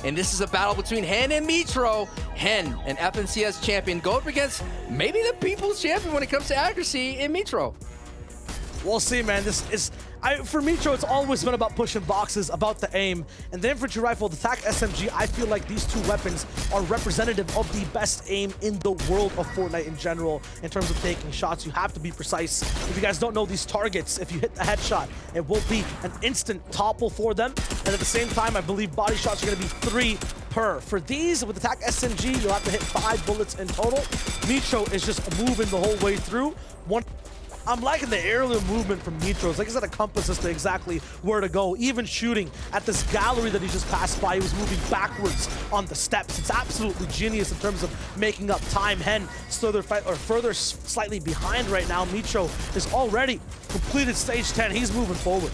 and this is a battle between Hen and Mitro. Hen, an FNCS champion, go up against maybe the people's champion when it comes to accuracy in Mitro. We'll see, man. This is for Mitro, it's always been about pushing boxes, about the aim. And the infantry rifle, the TAC SMG, I feel like these two weapons are representative of the best aim in the world of Fortnite in general. In terms of taking shots, you have to be precise. If you guys don't know these targets, if you hit the headshot, it will be an instant topple for them. And at the same time, I believe body shots are going to be 3 per. For these, with the TAC SMG, you'll have to hit 5 bullets in total. Mitro is just moving the whole way through. I'm liking the aerial movement from Mitro. It's like he's got a compass as to exactly where to go. Even shooting at this gallery that he just passed by, he was moving backwards on the steps. It's absolutely genius in terms of making up time. Hen further slightly behind right now. Mitro is already completed stage 10. He's moving forward.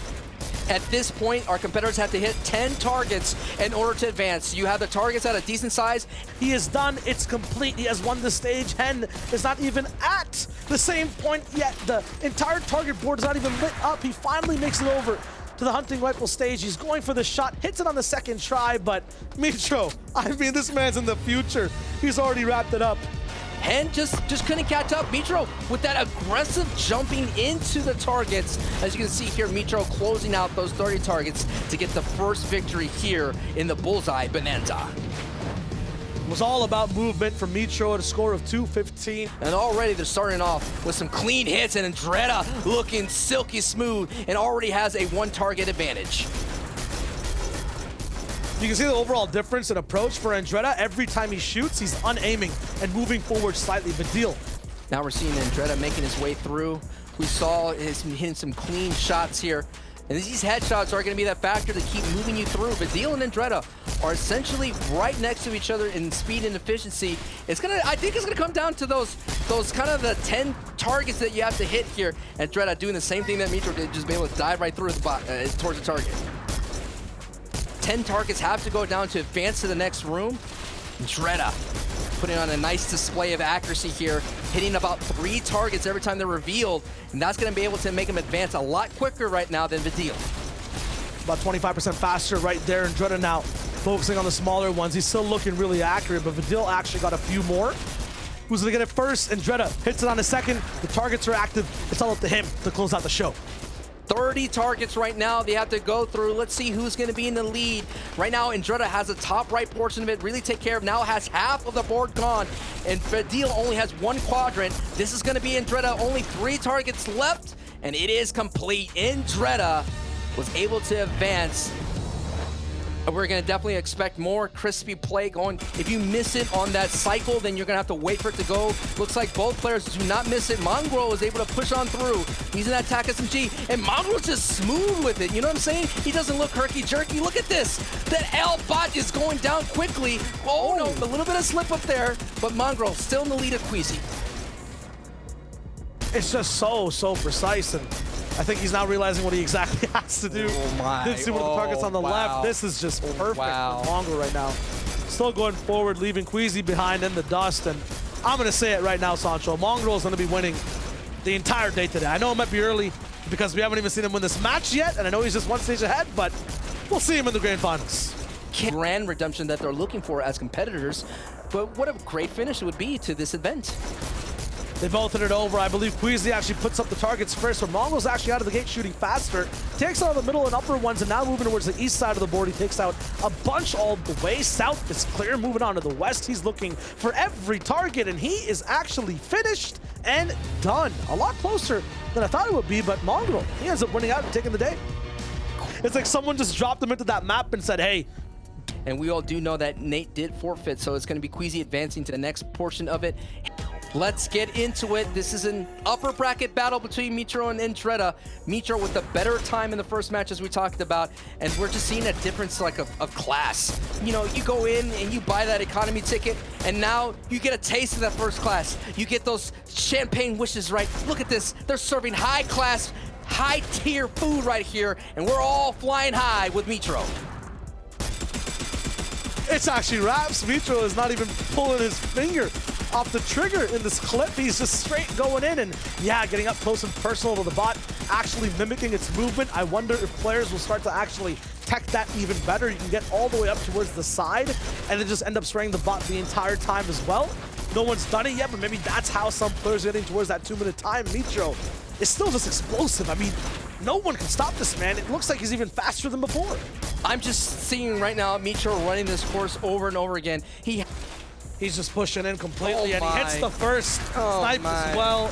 At this point, our competitors have to hit 10 targets in order to advance. You have the targets at a decent size. He is done. It's complete. He has won the stage. Hen is not even at the same point yet. The entire target board is not even lit up. He finally makes it over to the hunting rifle stage. He's going for the shot, hits it on the second try, but Mitro, I mean, this man's in the future. He's already wrapped it up. Hen just couldn't catch up. Mitro with that aggressive jumping into the targets. As you can see here, Mitro closing out those 30 targets to get the first victory here in the Bullseye Bonanza. It was all about movement for Mitro at a score of 215. And already they're starting off with some clean hits, and Endretta looking silky smooth and already has a 1 target advantage. You can see the overall difference in approach for Endretta. Every time he shoots, he's unaiming and moving forward slightly. Vadeal. Now we're seeing Endretta making his way through. We saw him hitting some clean shots here. And these headshots are going to be that factor to keep moving you through. Vadeal and Endretta are essentially right next to each other in speed and efficiency. I think it's gonna come down to those kind of the 10 targets that you have to hit here. Endretta doing the same thing that Mitro did, just be able to dive right through towards the target. 10 targets have to go down to advance to the next room. Endretta putting on a nice display of accuracy here, hitting about 3 targets every time they're revealed, and that's going to be able to make him advance a lot quicker right now than Vadeal. About 25% faster right there. Endretta now focusing on the smaller ones. He's still looking really accurate, but Vadeal actually got a few more. Who's going to get it first? Endretta hits it on the second. The targets are active. It's all up to him to close out the show. 30 targets right now they have to go through. Let's see who's going to be in the lead. Right now, Endretta has the top right portion of it really take care of. Now has half of the board gone, and Vadeal only has 1 quadrant. This is going to be Endretta. Only 3 targets left, and it is complete. Endretta was able to advance. We're going to definitely expect more crispy play going. If you miss it on that cycle, then you're going to have to wait for it to go. Looks like both players do not miss it. Mongraal was able to push on through using that TAC SMG, and Mongraal's just smooth with it. You know what I'm saying? He doesn't look herky-jerky. Look at this. That L-bot is going down quickly. Oh, no, a little bit of slip up there, but Mongraal still in the lead of Queasy. It's just so precise, and I think he's now realizing what he exactly has to do. Oh my. Didn't see one of the targets on the left. This is just perfect for Mongraal right now. Still going forward, leaving Queasy behind in the dust, and I'm going to say it right now, Sancho. Mongraal is going to be winning the entire day today. I know it might be early because we haven't even seen him win this match yet, and I know he's just 1 stage ahead, but we'll see him in the grand finals. Grand redemption that they're looking for as competitors, but what a great finish it would be to this event. They both hit it over. I believe Queasy actually puts up the targets first, so Mongraal's actually out of the gate shooting faster. Takes out the middle and upper ones, and now moving towards the east side of the board. He takes out a bunch all the way. South is clear. Moving on to the west, he's looking for every target, and he is actually finished and done. A lot closer than I thought it would be, but Mongraal, he ends up winning out and taking the day. It's like someone just dropped him into that map and said, hey. And we all do know that Nate did forfeit, so it's going to be Queasy advancing to the next portion of it. Let's get into it. This is an upper bracket battle between Mitro and Endretta. Mitro with the better time in the first match, as we talked about, and we're just seeing a difference like of class. You know, you go in and you buy that economy ticket, and now you get a taste of that first class. You get those champagne wishes, right? Look at this. They're serving high class, high tier food right here, and we're all flying high with Mitro. It's actually wraps. Mitro is not even pulling his finger off the trigger in this clip. He's just straight going in and, yeah, getting up close and personal to the bot, actually mimicking its movement. I wonder if players will start to actually protect that even better. You can get all the way up towards the side and then just end up spraying the bot the entire time as well. No one's done it yet, but maybe that's how some players are getting towards that 2-minute time. Mitro is still just explosive. I mean, no one can stop this man. It looks like he's even faster than before. I'm just seeing right now Mitro running this course over and over again. He's just pushing in completely, and he hits my. the first snipe as well.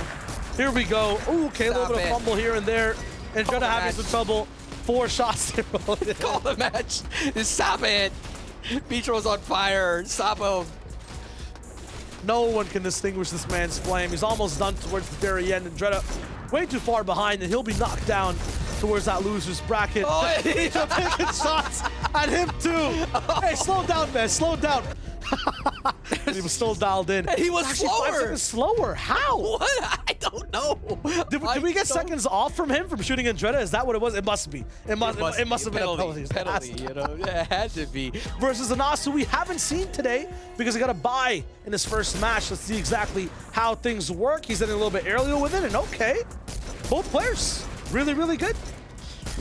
Here we go. Ooh, okay, a little bit of fumble here and there. And Endretta having some trouble. 4 shots there. Call the match. Stop it. Mitro's on fire. Stop him. No one can distinguish this man's flame. He's almost done towards the very end. Endretta way too far behind, and he'll be knocked down towards that loser's bracket. Oh, He's taking shots at him too. Hey, slow down, man. Slow down. He was still dialed in. He was actually slower. 5 seconds slower. How? What? I don't know. Did we get seconds off from him from shooting Endretta? Is that what it was? It must be. It must have been a penalty. Penalty, you know? Yeah, it had to be. Versus Anas, who we haven't seen today because he got a bye in his first match. Let's see exactly how things work. He's in a little bit earlier with it, and okay. Both players, really, really good.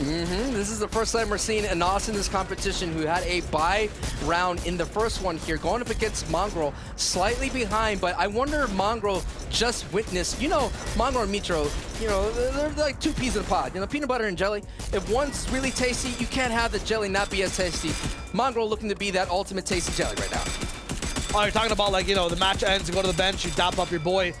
This is the first time we're seeing Anas in this competition, who had a bye round in the first one here, going up against Mongraal, slightly behind, but I wonder if Mongraal just witnessed, you know, Mongraal and Mitro, you know, they're like 2 peas in a pod, you know, peanut butter and jelly. If one's really tasty, you can't have the jelly not be as tasty. Mongraal looking to be that ultimate tasty jelly right now. Oh, you're talking about, like, you know, the match ends, you go to the bench, you dap up your boy.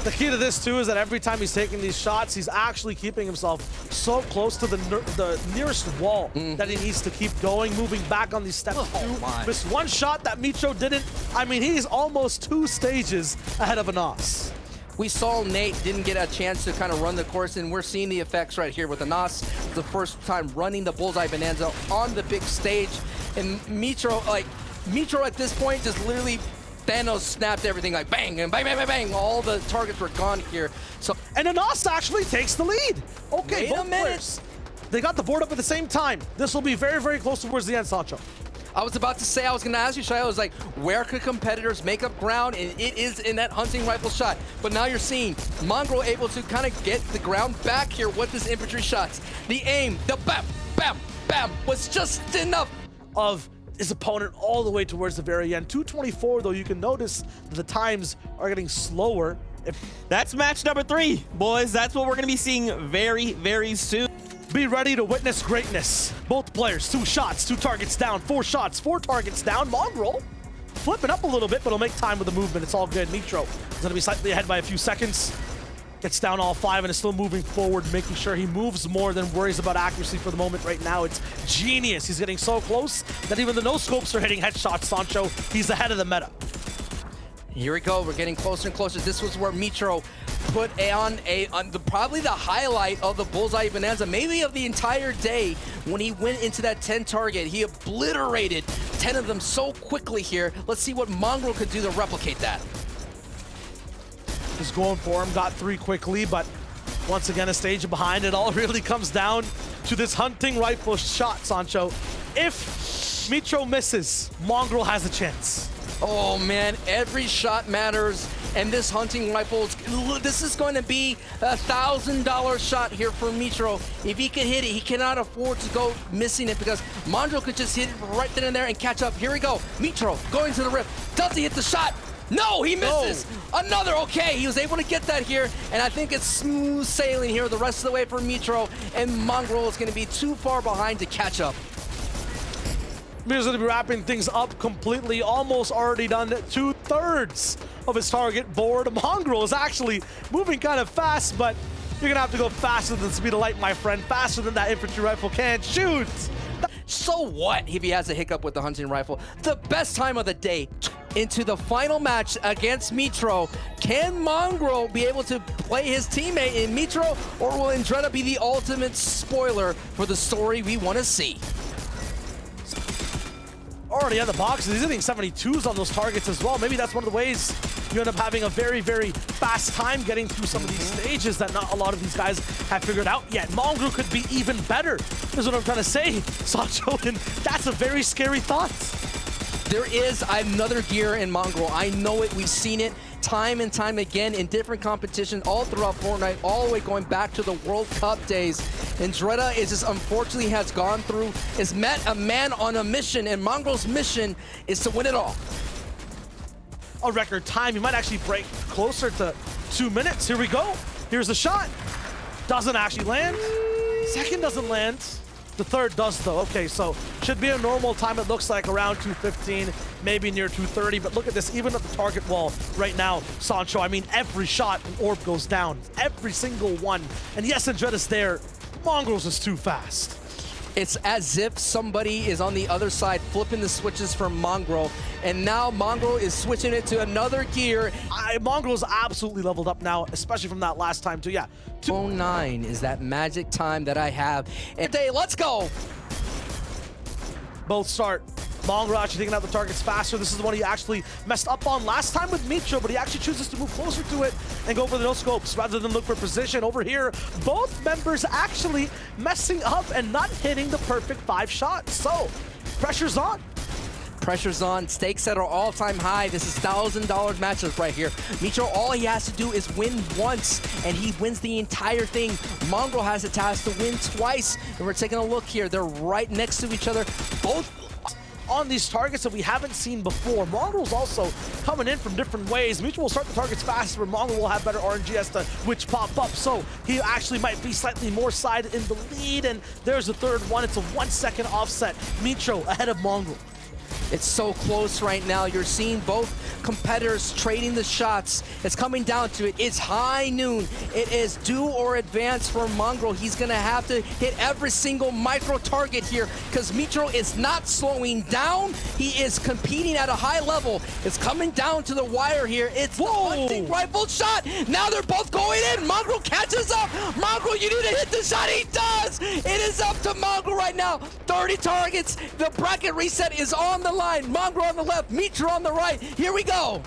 The key to this, too, is that every time he's taking these shots, he's actually keeping himself so close to the nearest wall that he needs to keep going, moving back on these steps, too. Missed 1 shot that Mitro didn't. I mean, he's almost 2 stages ahead of Anas. We saw Nate didn't get a chance to kind of run the course, and we're seeing the effects right here with Anas. The first time running the Bullseye Bonanza on the big stage. And Mitro at this point just literally Thanos snapped everything, like bang and bang, bang, bang, bang. All the targets were gone here. So, and Anas actually takes the lead. Okay, wait both players. They got the board up at the same time. This will be very, very close towards the end, Sancho. I was about to say, I was going to ask you, Shyo, I was like, where could competitors make up ground? And it is in that hunting rifle shot. But now you're seeing Mongraal able to kind of get the ground back here with his infantry shots. The aim, the bam, bam, bam was just enough of his opponent all the way towards the very end. 224, though, you can notice that the times are getting slower. That's match number 3, boys. That's what we're going to be seeing very, very soon. Be ready to witness greatness. Both players, 2 shots, 2 targets down, 4 shots, 4 targets down. Mongraal flipping up a little bit, but he'll make time with the movement. It's all good. Mitro is going to be slightly ahead by a few seconds. Gets down all 5 and is still moving forward, making sure he moves more than worries about accuracy for the moment right now. It's genius. He's getting so close that even the no-scopes are hitting headshots, Sancho. He's ahead of the meta. Here we go. We're getting closer and closer. This was where Mitro put on probably the highlight of the Bullseye Bonanza, maybe of the entire day, when he went into that 10 target. He obliterated 10 of them so quickly here. Let's see what Mongraal could do to replicate that. Just going for him, got 3 quickly, but once again a stage behind. It all really comes down to this hunting rifle shot, Sancho. If Mitro misses, Mongraal has a chance. Oh man, every shot matters, and this hunting rifle, this is going to be a $1,000 shot here for Mitro. If he can hit it, he cannot afford to go missing it, because Mongraal could just hit it right then and there and catch up. Here we go, Mitro going to the rip. Does he hit the shot? No, he misses. No. Another, okay, he was able to get that here, and I think it's smooth sailing here the rest of the way for Mitro, and Mongraal is going to be too far behind to catch up. Mitro's going to be wrapping things up completely, almost already done 2/3 of his target board. Mongraal is actually moving kind of fast, but you're going to have to go faster than the speed of light, my friend, faster than that infantry rifle can shoot. So what if he has a hiccup with the hunting rifle? The best time of the day. Into the final match against Mitro. Can Mongraal be able to play his teammate in Mitro, or will Endretta be the ultimate spoiler for the story we want to see? Already on the boxes, he's hitting 72s on those targets as well. Maybe that's one of the ways you end up having a very, very fast time getting through some of these stages that not a lot of these guys have figured out yet. Mongraal could be even better, is what I'm trying to say, Sancho, and that's a very scary thought. There is another gear in Mongraal. I know it. We've seen it. time and time again in different competitions all throughout Fortnite, all the way going back to the World Cup days. Endretta is just unfortunately has gone through, has met a man on a mission, and Mongraal's mission is to win it all. A record time. He might actually break closer to 2 minutes. Here we go. Here's the shot. Doesn't actually land. Second doesn't land. The third does though. Okay, so should be a normal time. It looks like around 2:15, maybe near 2:30. But look at this, even at the target wall right now, Sancho. I mean, every shot an orb goes down, every single one. And yes, Endretta's there. Mongraal's is too fast. It's as if somebody is on the other side flipping the switches for Mongraal, and now Mongraal is switching it to another gear. Mongraal's absolutely leveled up now, especially from that last time too. Yeah. 09 is that magic time that I have. And today, let's go. Both start. Mongraal actually taking out the targets faster. This is the one he actually messed up on last time with Mitro, but he actually chooses to move closer to it and go for the no-scopes rather than look for position. Over here, both members actually messing up and not hitting the perfect 5 shots. So, pressure's on. Pressure's on, stakes that are all-time high. This is $1,000 matchup right here. Mitro, all he has to do is win once, and he wins the entire thing. Mongraal has a task to win twice, and we're taking a look here. They're right next to each other. Both on these targets that we haven't seen before. Mongraal's also coming in from different ways. Mitro will start the targets faster, but Mongraal will have better RNG as to which pop up. So he actually might be slightly more side in the lead, and there's the third one. It's a 1 second offset. Mitro ahead of Mongraal. It's so close right now. You're seeing both competitors trading the shots. It's coming down to it. It's high noon. It is do or advance for Mongraal. He's going to have to hit every single micro target here because Mitro is not slowing down. He is competing at a high level. It's coming down to the wire here. It's the hunting rifle shot. Now they're both going in. Mongraal catches up. Mongraal, you need to hit the shot. He does. It is up to Mongraal right now. 30 targets. The bracket reset is on the line. Mongraal on the left, Mitro on the right. Here we go.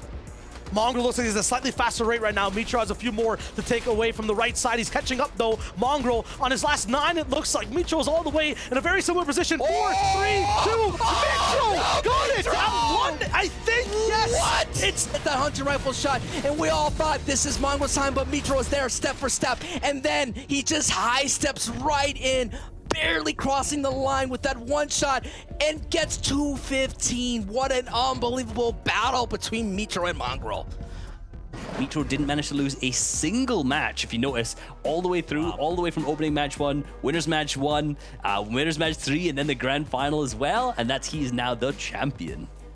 Mongraal looks like he's at a slightly faster rate right now. Mitro has a few more to take away from the right side. He's catching up though. Mongraal on his last 9, it looks like Mitro is all the way in a very similar position. 4, 3, 2, Mitro got it! At 1, I think, yes! What? It's that hunting rifle shot, and we all thought this is Mongraal's time, but Mitro is there step for step, and then he just high steps right in, barely crossing the line with that one shot and gets 215. What an unbelievable battle between Mitro and Mongraal. Mitro didn't manage to lose a single match, if you notice, all the way through, all the way from opening match 1, winners match 1, winners match 3, and then the grand final as well, and that's he's now the champion.